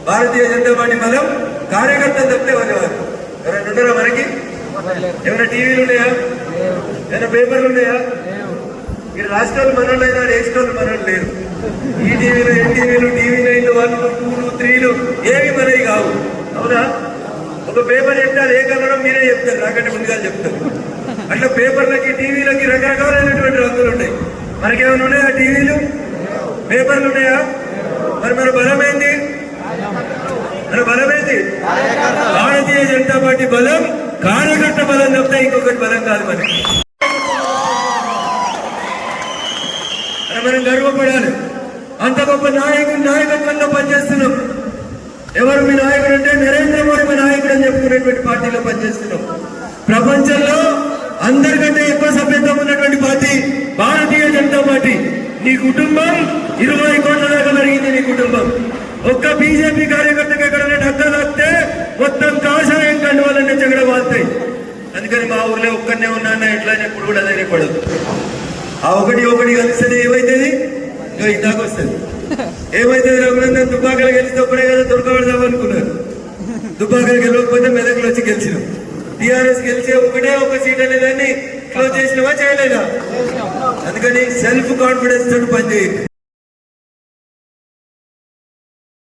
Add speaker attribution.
Speaker 1: Bharatiya Janata party బలం కార్యకర్తలు తప్పితే వాళ్ళు ఎవరైనా ఉంటారా మనకి? ఏమైనా టీవీలు ఉన్నాయా? ఏమైనా పేపర్లు ఉన్నాయా? మీరు రాష్ట్రాలు మనోళ్ళు అయినా వేసుకోవాలి మనోళ్ళు లేరు. ఈ టీవీలు, ఎన్టీవీలు, టీవీ 9, 1, 2, 3 ఏవి మనవి కావు. అవునా? ఒక పేపర్ చెప్తే అది ఏ కలరో మీరే చెప్తారు, నాకంటే ముందుగా చెప్తారు. అట్లా పేపర్లకి, టీవీలకి రకరకాలైనటువంటి రంగులు ఉంటాయి. మనకేమైనా ఉన్నాయా? టీవీలు, పేపర్లు ఉన్నాయా? మరి మన బలమైంది, మన బలమైంది భారతీయ జనతా పార్టీ బలం కార్యకర్త బలం తప్పితే ఇంకొకటి బలం కాదు. మనం గర్వపడాలి. అంత గొప్ప నాయకత్వంలో పనిచేస్తున్నాం. ఎవరు మీ నాయకుడు అంటే నరేంద్ర మోడీ మా నాయకుడు అని చెప్పుకునేటువంటి పార్టీలో పనిచేస్తున్నాం. ప్రపంచంలో అందరికంటే ఎక్కువ సభ్యత్వం ఉన్నటువంటి పార్టీ భారతీయ జనతా పార్టీ. నీ కుటుంబం 20 కోట్ల దాకా పెరిగింది. నీ కుటుంబం ఒక్క బీజేపీ కార్యకర్తకి ఎక్కడైనా డక్కలాస్తే మొత్తం కాషాయం కండువాలనే చెగడ వాళ్తాయి. అందుకని మా ఊర్లో ఒక్కనే ఉన్నా ఎట్లా ఎప్పుడు కూడా ధైర్యపడదు. ఆ ఒకటి కలిస్తే ఏమైతుంది? ఇందాక వస్తుంది. ఏమైతుంది? రఘునందన్ దుబ్బాకలు గెలిస్తే ఒక్కడే కదా దొరకబడదాం అనుకున్నారు. దుబ్బాకలు గెలవకపోతే మెదకులు వచ్చి గెలిచినాం. టీఆర్ఎస్ గెలిచే ఒక సీట్ అనేదాన్ని క్లోజ్ చేసినవా చేయలేదా? అందుకని సెల్ఫ్ కాన్ఫిడెన్స్ తోటి పనిచేయండి.